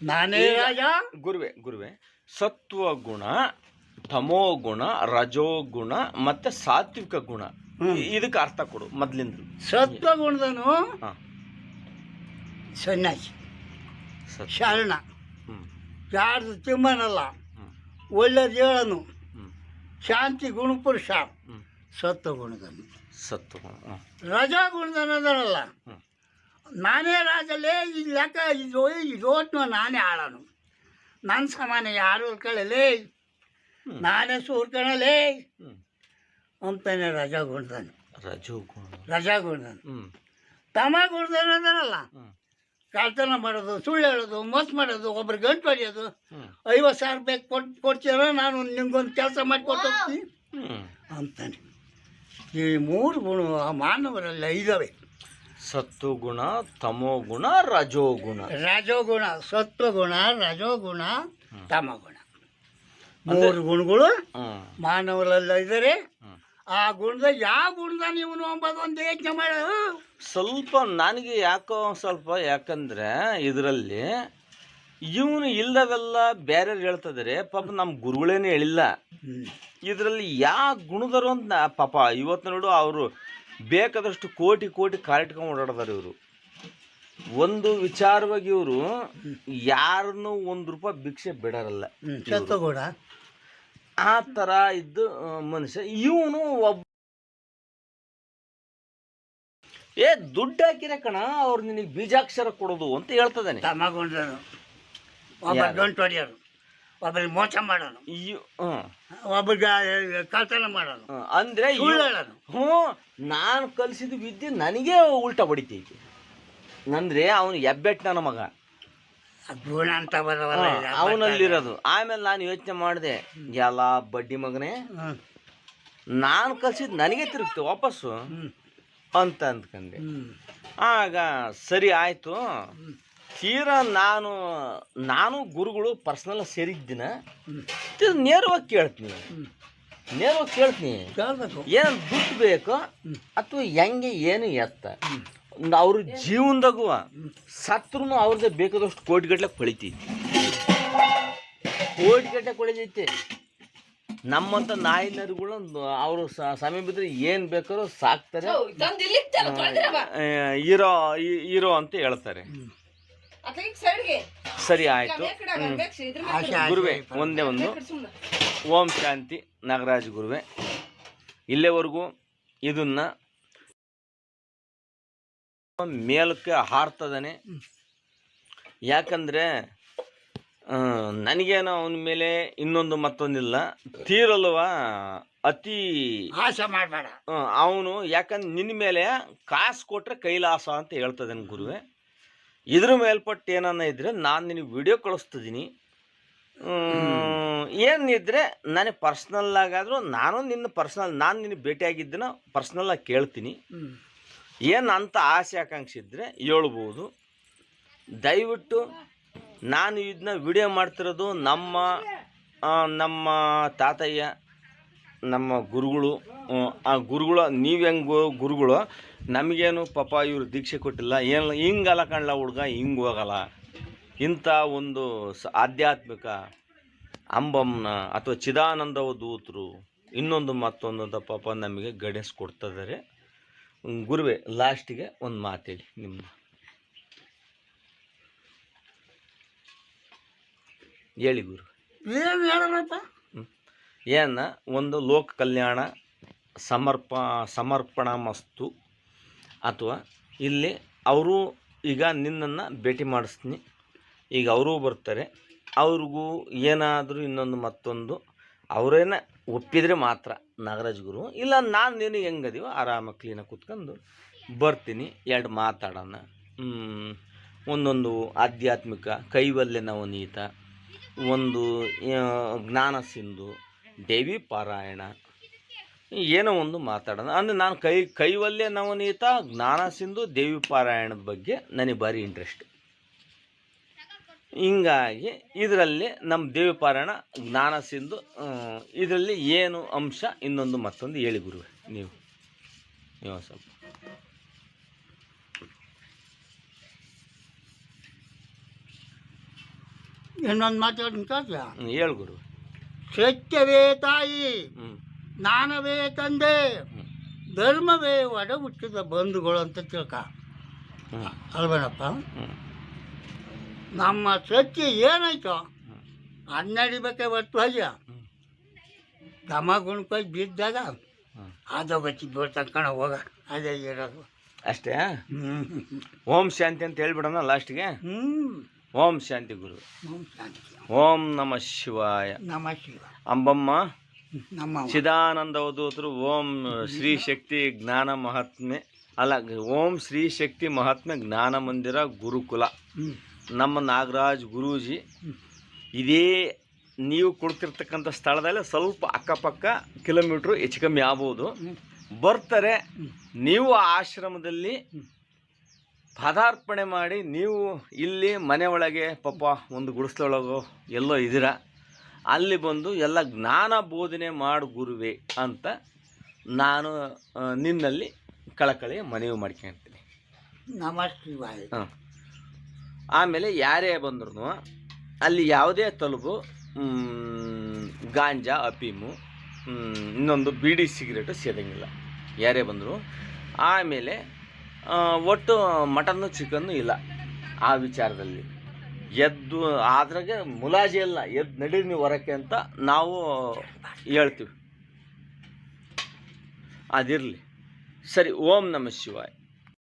ನಾನೇ ರಾಜ. ಗುರುವೆ ಸತ್ವಗುಣ, ತಮೋಗುಣ, ರಜೋಗುಣ ಮತ್ತೆ ಸಾತ್ವಿಕ ಗುಣ, ಇದಕ್ಕೆ ಅರ್ಥ ಕೊಡು ಮೊದ್ಲಿಂದ. ಸತ್ವಗುಣದನು ಸನ್ಯಾಸಿ, ಶರಣ, ಯಾರ್ದು ತಿಮ್ಮನಲ್ಲ, ಒಳ್ಳೆದು ಹೇಳನು, ಶಾಂತಿ ಗುಣಪುರುಷ. ಸತ್ವಗುಣದನು. ರಜಾಗುಣದನದನಲ್ಲ, ನಾನೇ ರಾಜಲೇ, ಈ ಲೆಕ್ಕ ಇದೋಟ್ನು ನಾನೇ ಆಳನು, ನನ್ನ ಸಮಾನ ಯಾರು ಕಳಲೇ, ನಾನೇ ಸೂರ್ಕಣಲೇ ಅಂತಾನೆ ರಜಾಗುಣದನು. ರಜಾಗುಣದನು. ತಮಗುಣದನದನಲ್ಲ, ಕಳ್ತನ ಮಾಡೋದು, ಸುಳ್ಳು ಹೇಳೋದು, ಮೋಸ ಮಾಡೋದು, ಒಬ್ರಿಗೆ ಗಂಟು ಹೊಡೆಯೋದು, 50,000 ರೂಪಾಯಿ ಕೊಡ್ತೀರ, ನಾನು ನಿಮ್ಗೊಂದು ಕೆಲಸ ಮಾಡಿಕೊಟ್ಟು ಹೋಗ್ತೀನಿ ಅಂತಾನೆ. ಈ 3 ಗುಣ ಮಾನವರೆಲ್ಲ ಇದ್ದಾವೆ. ಸತ್ವಗುಣ, ತಮೋಗುಣ, ರಜೋಗುಣ. ಸತ್ವಗುಣ, ರಜೋಗುಣ, ತಮಗುಣ, 3 ಗುಣಗಳು ಮಾನವರೆಲ್ಲ ಇದ್ದಾರೆ. ಆ ಗುಣದ ಯಾವ ಗುಣದ ನೀವು ಒಂದು ಯೋಚನೆ ಮಾಡ. ಸ್ವಲ್ಪ ನನಗೆ ಯಾಕಂದ್ರೆ ಇದರಲ್ಲಿ ಇವನು ಇಲ್ಲವೆಲ್ಲ ಬೇರೆ ಹೇಳ್ತಿದ್ದಾರೆ, ಪಾಪ ನಮ್ಮ ಗುರುಗಳೇನು ಹೇಳಿಲ್ಲ. ಇದರಲ್ಲಿ ಯಾವ ಗುಣದರು ಅಂತ ಪಾಪ ಇವತ್ತು ನೋಡು, ಅವರು ಬೇಕಾದಷ್ಟು ಕೋಟಿ ಕಾಲಿಟ್ಕೊಂಡು ಓಡಾಡ್ತಾರೆ. ಇವರು ಒಂದು ವಿಚಾರವಾಗಿ ಇವರು ಯಾರನ್ನು ₹1 ಭಿಕ್ಷೆ ಬಿಡಾರಲ್ಲ. ಆ ಥರ ಇದ್ದು ಮನುಷ್ಯ ಇವನು. ದುಡ್ಡು ಹಾಕಿರ ಕಣ ಅವ್ರು ನಿನಗೆ ಬೀಜಾಕ್ಷರ ಕೊಡೋದು ಅಂತ ಹೇಳ್ತದಾನೆ. ಒಬ್ಬರಿಗೆ ಮೋಸ ಮಾಡೋನು, ಒಬ್ಬರಿಗೆ ಕಳ್ತನ ಮಾಡೋನು, ಅಂದ್ರೆ ನಾನು ಕಲಿಸಿದ ವಿದ್ಯೆ ನನಗೆ ಉಲ್ಟಾ ಹೊಡಿತೈತಿ. ಅಂದ್ರೆ ಅವನು ಎಬ್ಬೆಟ್ ನನ್ನ ಮಗ, ಗುಣ ಅಂತ ಬರವಲ್ಲ ಅವನಲ್ಲಿರೋದು. ಆಮೇಲೆ ನಾನು ಯೋಚನೆ ಮಾಡಿದೆ, ಎಲ್ಲ ಬಡ್ಡಿ ಮಗನೇ, ನಾನು ಕಲಿಸಿದ್ ನನಗೆ ತಿರುಗ್ತು ವಾಪಸ್ಸು ಅಂತ ಅಂದ್ಕೊಂಡೆ. ಆಗ ಸರಿ ಆಯಿತು. ತೀರಾ ನಾನು ಗುರುಗಳು ಪರ್ಸ್ನಲ್ ಸೇರಿದ್ದಿನ ನೇರವಾಗಿ ಕೇಳ್ತೀನಿ, ಏನು ದುಡ್ಡು ಬೇಕೋ ಅಥವಾ ಹೆಂಗೆ ಏನು ಎತ್ತ. ಅವ್ರ ಜೀವನದಾಗೂ ಸತ್ರು ಅವ್ರದ್ದೇ ಬೇಕಾದಷ್ಟು ಕೋಟಿಗಟ್ಟಲೆ ಕೊಳಿತೈತಿ. ನಮ್ಮಂತ ನಾಯಿನರುಗಳು ಅವರು ಸಮಯ ಬಿದ್ದರೆ ಏನು ಬೇಕಾದ್ರೂ ಸಾಕ್ತಾರೆ, ಹೀರೋ ಅಂತ ಹೇಳ್ತಾರೆ. ಸರಿ ಆಯ್ತು ಗುರುವೆ. ಒಂದೇ ಒಂದು ಓಂ ಶಾಂತಿ ನಾಗರಾಜ್ ಗುರುವೆ. ಇಲ್ಲಿವರೆಗೂ ಇದನ್ನ ಮೇಲಕ್ಕೆ ಹಾರ್ತದಾನೆ. ಯಾಕಂದ್ರೆ ನನಗೇನೋ ಅವನ ಮೇಲೆ ಇನ್ನೊಂದು ಮತ್ತೊಂದಿಲ್ಲ, ತೀರಲ್ವ ಅತಿ ಆಸೆ ಮಾಡಬೇಡ ಅವನು. ಯಾಕಂದ್ರೆ ನಿನ್ನ ಮೇಲೆ ಕಾಸು ಕೊಟ್ರೆ ಕೈಲಾಸ ಅಂತ ಹೇಳ್ತದೇನೆ ಗುರುವೆ. ಇದ್ರ ಮೇಲ್ಪಟ್ಟು ಏನನ್ನ ಇದ್ರೆ ನಾನು ನಿನಗೆ ವಿಡಿಯೋ ಕಳಿಸ್ತಿದ್ದೀನಿ. ಏನಿದ್ರೆ ನನಗೆ ಪರ್ಸ್ನಲ್ಲಾಗಾದರೂ ನಾನು ನಿನಗೆ ಭೇಟಿಯಾಗಿದ್ದನ ಪರ್ಸ್ನಲ್ಲಾಗಿ ಕೇಳ್ತೀನಿ. ಏನು ಅಂತ ಆಸೆ ಆಕಾಂಕ್ಷೆ ಇದ್ದರೆ ಹೇಳ್ಬೋದು. ದಯವಿಟ್ಟು ನಾನು ಇದನ್ನ ವಿಡಿಯೋ ಮಾಡ್ತಿರೋದು ನಮ್ಮ ತಾತಯ್ಯ, ನಮ್ಮ ಗುರುಗಳು. ಆ ಗುರುಗಳು ನೀವು ಹೆಂಗೆ ಗುರುಗಳು, ನಮಗೇನು ಪಾಪ ಇವರು ದೀಕ್ಷೆ ಕೊಟ್ಟಿಲ್ಲ, ಏನು ಹಿಂಗಲ್ಲ ಕಣ್ಲ ಹುಡುಗ, ಹಿಂಗೆ ಹೋಗಲ್ಲ. ಇಂಥ ಒಂದು ಆಧ್ಯಾತ್ಮಿಕ ಅಂಬಮ್ಮನ ಅಥವಾ ಚಿದಾನಂದ ದೂತರು ಇನ್ನೊಂದು ಮತ್ತೊಂದು ಪಾಪ ನಮಗೆ ಗೈಡೆನ್ಸ್ ಕೊಡ್ತಿದ್ದಾರೆ. ಗುರುವೆ, ಲಾಸ್ಟಿಗೆ ಒಂದು ಮಾತೇಳಿ ನಿಮ್ಮ ಹೇಳಿ ಗುರು. ಏನು ಒಂದು ಲೋಕ ಕಲ್ಯಾಣ ಸಮರ್ಪಣಾ ಮಸ್ತು, ಅಥವಾ ಇಲ್ಲಿ ಅವರು ಈಗ ನಿನ್ನನ್ನು ಭೇಟಿ ಮಾಡಿಸ್ತೀನಿ, ಈಗ ಅವರೂ ಬರ್ತಾರೆ. ಅವ್ರಿಗೂ ಏನಾದರೂ ಇನ್ನೊಂದು ಮತ್ತೊಂದು ಅವರೇನ ಒಪ್ಪಿದರೆ ಮಾತ್ರ ನಾಗರಾಜ್ ಗುರು, ಇಲ್ಲ ನಾನು ನೀನು ಹೆಂಗದೀವೋ ಆರಾಮಾಗಿ ಕ್ಲೀನಾಗಿ ಕೂತ್ಕೊಂಡು ಬರ್ತೀನಿ. 2 ಮಾತಾಡೋಣ. ಒಂದೊಂದು ಆಧ್ಯಾತ್ಮಿಕ ಕೈವಲ್ಯ ನವನೀತ, ಒಂದು ಜ್ಞಾನ ಸಿಂಧು, ದೇವಿ ಪಾರಾಯಣ, ಏನೋ ಒಂದು ಮಾತಾಡೋಣ. ಅಂದರೆ ನಾನು ಕೈವಲ್ಯ ನವನೀತ, ಜ್ಞಾನ ಸಿಂಧು, ದೇವಿ ಪಾರಾಯಣದ ಬಗ್ಗೆ ನನಗೆ ಭಾರಿ ಇಂಟ್ರೆಸ್ಟ್. ಹಿಂಗಾಗಿ ಇದರಲ್ಲಿ ನಮ್ಮ ದೇವಿ ಪಾರಾಯಣ, ಜ್ಞಾನ ಸಿಂಧು, ಇದರಲ್ಲಿ ಏನು ಅಂಶ ಇನ್ನೊಂದು ಮತ್ತೊಂದು ಹೇಳಿ ಗುರುವೆ. ನೀವು ಸ್ವಲ್ಪ ಇನ್ನೊಂದು ಮಾತಾಡ್ತೀನಿ ಕೇಳ್ತೀಯ? ಹೇಳು ಗುರು. ಸತ್ಯವೇ ತಾಯಿ, ಹ್ಞೂ ಜ್ಞಾನವೇ ತಂದೆ, ಧರ್ಮವೇ ಒಡ ಹುಟ್ಟಿದ ಬಂಧುಗಳು ಅಂತ ತಿಳ್ಕ ಹ್ಞೂ ಅಲ್ವೇನಪ್ಪ? ಹ್ಞೂ ನಮ್ಮ ಸತ್ಯ ಏನಾಯ್ತು ಅದ್ ನಡಿಬೇಕೆ ಹೊತ್ತು ಹಾಗೆ ಗಮ ಗುಣಕೋಗಿ ಬಿದ್ದಾಗ ಅದೋಗಚ್ಚಿ ಬೀಳ್ತಂಕಣ ಹೋಗ ಅದೇ ಇರೋದು ಅಷ್ಟೇ. ಓಂ ಶಾಂತಿ ಅಂತ ಹೇಳ್ಬಿಡೋಣ ಲಾಸ್ಟ್ಗೆ. ಓಂ ಶಾಂತಿ ಗುರು. ಓಂ ನಮ ಶಿವಾಯ. ನಮ ಶಿವ. ಅಂಬಮ್ಮ ನಮ್ಮ ಚಿದಾನಂದ ಅವಧೂತರು ಓಂ ಶ್ರೀ ಶಕ್ತಿ ಜ್ಞಾನ ಮಹಾತ್ಮೆ ಅಲ್ಲ ಓಂ ಶ್ರೀ ಶಕ್ತಿ ಮಹಾತ್ಮೆ ಜ್ಞಾನ ಮಂದಿರ ಗುರುಕುಲ. ನಮ್ಮ ನಾಗರಾಜ್ ಗುರೂಜಿ ಇದೇ ನೀವು ಕೊಡ್ತಿರ್ತಕ್ಕಂಥ ಸ್ಥಳದಲ್ಲಿ ಸ್ವಲ್ಪ ಅಕ್ಕಪಕ್ಕ ಕಿಲೋಮೀಟ್ರು ಹೆಚ್ಚು ಕಮ್ಮಿ ಆಗ್ಬೋದು ಬರ್ತಾರೆ. ನೀವು ಆಶ್ರಮದಲ್ಲಿ ಪದಾರ್ಪಣೆ ಮಾಡಿ ನೀವು ಇಲ್ಲಿ ಮನೆ ಒಳಗೆ ಪಾಪ ಒಂದು ಗುಡಿಸ್ಲೊಳಗೋ ಎಲ್ಲೋ ಇದ್ದೀರಾ, ಅಲ್ಲಿ ಬಂದು ಎಲ್ಲ ಜ್ಞಾನ ಬೋಧನೆ ಮಾಡು ಗುರುವೆ ಅಂತ ನಾನು ನಿನ್ನಲ್ಲಿ ಕಳಕಳಿ ಮನವಿ ಮಾಡ್ಕೊಳ್ತೀನಿ. ನಮ ಶಿವಾಯ. ಹಾಂ. ಆಮೇಲೆ ಯಾರೇ ಬಂದ್ರು ಅಲ್ಲಿ ಯಾವುದೇ ತಲುಪು ಗಾಂಜಾ ಅಫೀಮು ಇನ್ನೊಂದು ಬೀಡಿ ಸಿಗರೇಟು ಸೇದಂಗಿಲ್ಲ ಯಾರೇ ಬಂದರು. ಆಮೇಲೆ ಒಟ್ಟು ಮಟನ್ನು ಚಿಕನ್ನು ಇಲ್ಲ ಆ ವಿಚಾರದಲ್ಲಿ. ಎದ್ದು ಅದ್ರಾಗೆ ಮುಲಾಜಿ ಎಲ್ಲ ಎದ್ದು ನಡೀರಿ ನೀವು ಹೊರಕ್ಕೆ ಅಂತ ನಾವು ಹೇಳ್ತೀವಿ. ಅದಿರಲಿ ಸರಿ. ಓಂ ನಮ ಶಿವಾಯ.